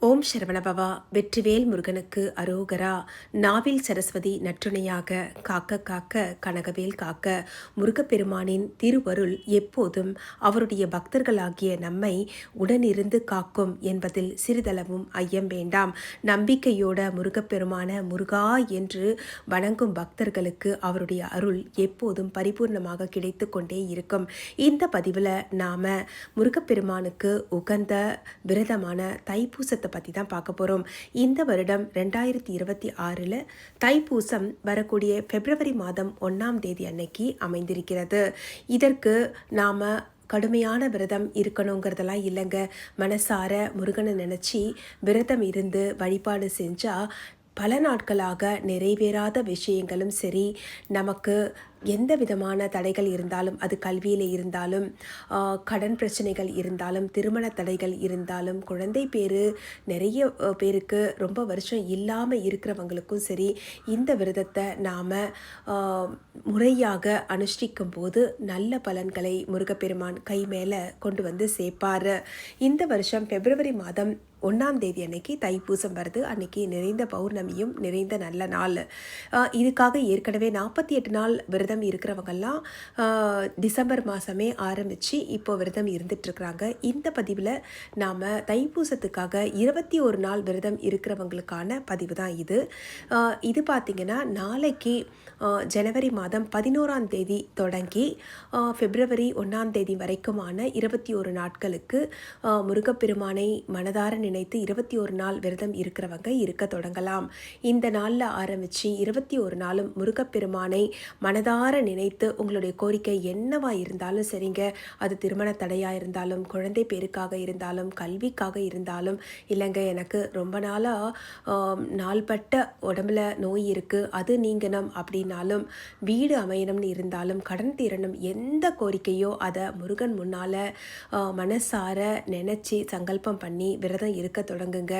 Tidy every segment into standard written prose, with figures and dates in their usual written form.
ஓம் சரவணபவா. வெற்றிவேல் முருகனுக்கு அரோகரா. நாவில் சரஸ்வதி நற்றுணையாக காக்க காக்க கனகவேல் காக்க. முருகப்பெருமானின் திருவருள் எப்போதும் அவருடைய பக்தர்களாகிய நம்மை உடனிருந்து காக்கும் என்பதில் சிறிதளவும் ஐயம் வேண்டாம். நம்பிக்கையோட முருகப்பெருமான முருகா என்று வணங்கும் பக்தர்களுக்கு அவருடைய அருள் எப்போதும் பரிபூர்ணமாக கிடைத்து கொண்டே இருக்கும். இந்த பதிவில் நாம் முருகப்பெருமானுக்கு உகந்த விரதமான தைப்பூசத்தை பற்றி தான் பார்க்க போகிறோம். இந்த வருடம் 2026 தைப்பூசம் வரக்கூடிய பிப்ரவரி மாதம் 1ஆம் தேதி அன்னைக்கு அமைந்திருக்கிறது. இதற்கு நாம் கடுமையான விரதம் இருக்கணுங்கிறதெல்லாம் இல்லைங்க. மனசார முருகனை நினச்சி விரதம் இருந்து வழிபாடு செஞ்சால் பல நாட்களாக நிறைவேறாத விஷயங்களும் சரி, நமக்கு எந்த விதமான தடைகள் இருந்தாலும், அது கல்வியில் இருந்தாலும், கடன் பிரச்சனைகள் இருந்தாலும், திருமண தடைகள் இருந்தாலும், குழந்தை பேர் நிறைய பேருக்கு ரொம்ப வருஷம் இல்லாமல் இருக்கிறவங்களுக்கும் சரி, இந்த விரதத்தை நாம் முறையாக அனுஷ்டிக்கும் போது நல்ல பலன்களை முருகப்பெருமான் கை மேலே கொண்டு வந்து சேர்ப்பார். இந்த வருஷம் பிப்ரவரி மாதம் 1ஆம் தேதி அன்னைக்கு தைப்பூசம் வருது. அன்னைக்கு நிறைந்த பௌர்ணமியும் நிறைந்த நல்ல நாள். இதுக்காக ஏற்கனவே 48 நாள் விரதம் இருக்கிறவங்கெல்லாம் டிசம்பர் மாதமே ஆரம்பித்து இப்போ விரதம் இருந்துட்டுருக்குறாங்க. இந்த பதிவில் நாம் தைப்பூசத்துக்காக 21 நாள் விரதம் இருக்கிறவங்களுக்கான பதிவு தான் இது. இது பார்த்திங்கன்னா நாளைக்கு ஜனவரி மாதம் 11ஆம் தேதி தொடங்கி பிப்ரவரி 1ஆம் தேதி வரைக்குமான 21 நாட்களுக்கு முருகப்பெருமானை மனதார நினைத்து 21 நாள் விரதம் இருக்கிறவங்க இருக்க தொடங்கலாம். இந்த நாளில் ஆரம்பித்து 21 நாளும் முருகப்பெருமானை மனதார நினைத்து உங்களுடைய கோரிக்கை என்னவா இருந்தாலும் சரிங்க, அது திருமண தடையாக இருந்தாலும், குழந்தை பேருக்காக இருந்தாலும், கல்விக்காக இருந்தாலும், இல்லைங்க எனக்கு ரொம்ப நாளாக நாள்பட்ட உடம்புல நோய் இருக்குது அது நீங்கணும் அப்படின்னாலும், வீடு அமையணும்னு இருந்தாலும், கடன் தீரணும், எந்த கோரிக்கையோ அதை முருகன் முன்னால் மனசார நினச்சி சங்கல்பம் பண்ணி விரதம் இருக்க தொடங்குங்க.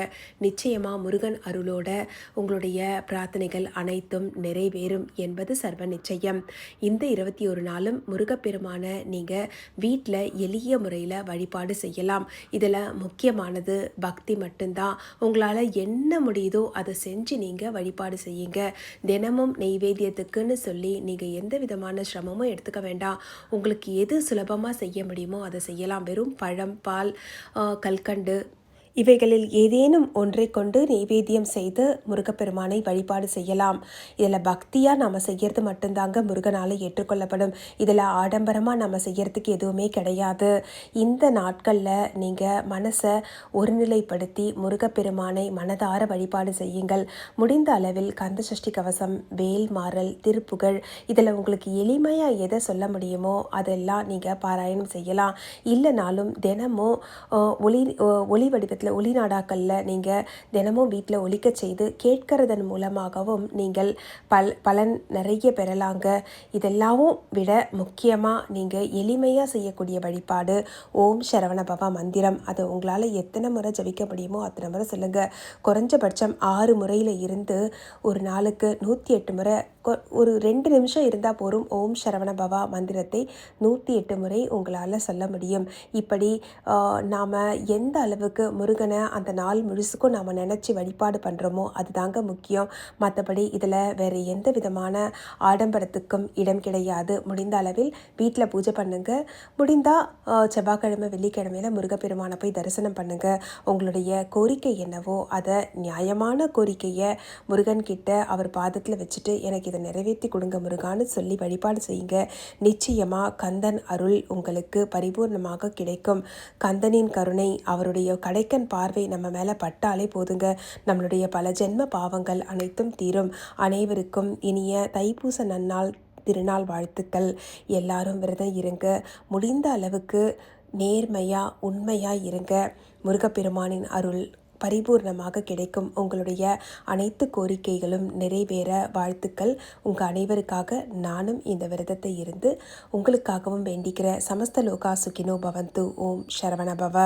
நிச்சயமாக முருகன் அருளோட உங்களுடைய பிரார்த்தனைகள் அனைத்தும் நிறைவேறும் என்பது சர்வ நிச்சயம். இந்த 21 நாளும் முருகப்பெருமான நீங்கள் வீட்டில் எளிய முறையில் வழிபாடு செய்யலாம். இதில் முக்கியமானது பக்தி மட்டும்தான். உங்களால் என்ன முடியுதோ அதை செஞ்சு நீங்கள் வழிபாடு செய்யுங்க. தினமும் நெய்வேத்தியத்துக்குன்னு சொல்லி நீங்கள் எந்த விதமான சிரமமும் எடுத்துக்க வேண்டாம். உங்களுக்கு எது சுலபமாக செய்ய முடியுமோ அதை செய்யலாம். வெறும் பழம், பால், கல்கண்டு இவைகளில் ஏதேனும் ஒன்றை கொண்டு நெய்வேத்தியம் செய்து முருகப்பெருமானை வழிபாடு செய்யலாம். இதில் பக்தியாக நம்ம செய்கிறது மட்டும்தாங்க முருகனால் ஏற்றுக்கொள்ளப்படும். இதில் ஆடம்பரமாக நம்ம செய்கிறதுக்கு எதுவுமே கிடையாது. இந்த நாட்களில் நீங்கள் மனசை ஒருநிலைப்படுத்தி முருகப்பெருமானை மனதார வழிபாடு செய்யுங்கள். முடிந்த அளவில் கந்த சஷ்டி கவசம், வேல் மாறல், திருப்புகழ் இதில் உங்களுக்கு எளிமையாக எதை சொல்ல முடியுமோ அதெல்லாம் நீங்கள் பாராயணம் செய்யலாம். இல்லைனாலும் தினமும் ஒளி வடிவத்தில் ஒளிநாடாக்களில் நீங்கள் தினமும் வீட்டில் ஒலிக்க செய்து கேட்கறதன் மூலமாகவும் நீங்கள் பலன் நிறைய பெறலாங்க. இதெல்லாமும் விட முக்கியமாக நீங்கள் எளிமையாக செய்யக்கூடிய வழிபாடு ஓம் சரவணபவா மந்திரம். அதை உங்களால் எத்தனை முறை ஜபிக்க முடியுமோ அத்தனை முறை சொல்லுங்கள். குறைஞ்சபட்சம் 6 முறையில் இருந்து ஒரு நாளுக்கு 108 முறை, ஒரு 2 நிமிஷம் இருந்தால் போரும் ஓம் சரவணபவா மந்திரத்தை 108 முறை உங்களால் சொல்ல முடியும். இப்படி நாம் எந்த அளவுக்கு முருகனை அந்த நாள் முழுசுக்கும் நாம் நினச்சி வழிபாடு பண்ணுறோமோ அதுதாங்க முக்கியம். மற்றபடி இதில் வேறு எந்த விதமான ஆடம்பரத்துக்கும் இடம் கிடையாது. முடிந்த அளவில் வீட்டில் பூஜை பண்ணுங்க. முடிந்தால் செவ்வாய்க்கிழமை வெள்ளிக்கிழமையில் முருகப்பெருமானை போய் தரிசனம் பண்ணுங்கள். உங்களுடைய கோரிக்கை என்னவோ அதை நியாயமான கோரிக்கையை முருகன்கிட்ட அவர் பாதத்தில் வச்சுட்டு எனக்கு இதை நிறைவேற்றி கொடுங்க முருகான்னு சொல்லி வழிபாடு செய்யுங்க. நிச்சயமாக கந்தன் அருள் உங்களுக்கு பரிபூர்ணமாக கிடைக்கும். கந்தனின் கருணை, அவருடைய கடைக்கன் பார்வை நம்ம மேலே பட்டாலே போதுங்க, நம்மளுடைய பல ஜென்ம பாவங்கள் அனைத்தும் தீரும். அனைவருக்கும் இனிய தைப்பூச நன்னாள் திருநாள் வாழ்த்துக்கள். எல்லாரும் விரதம் இருங்க. முடிந்த அளவுக்கு நேர்மையாக உண்மையாக இருங்க. முருகப்பெருமானின் அருள் பரிபூர்ணமாக கிடைக்கும். உங்களுடைய அனைத்து கோரிக்கைகளும் நிறைவேற வாழ்த்துக்கள். உங்கள் அனைவருக்காக நானும் இந்த விரதத்தை இருந்து உங்களுக்காகவும் வேண்டிக்கிற. சமஸ்த லோகா சுகினோ பவந்து. ஓம் சரவணபவ.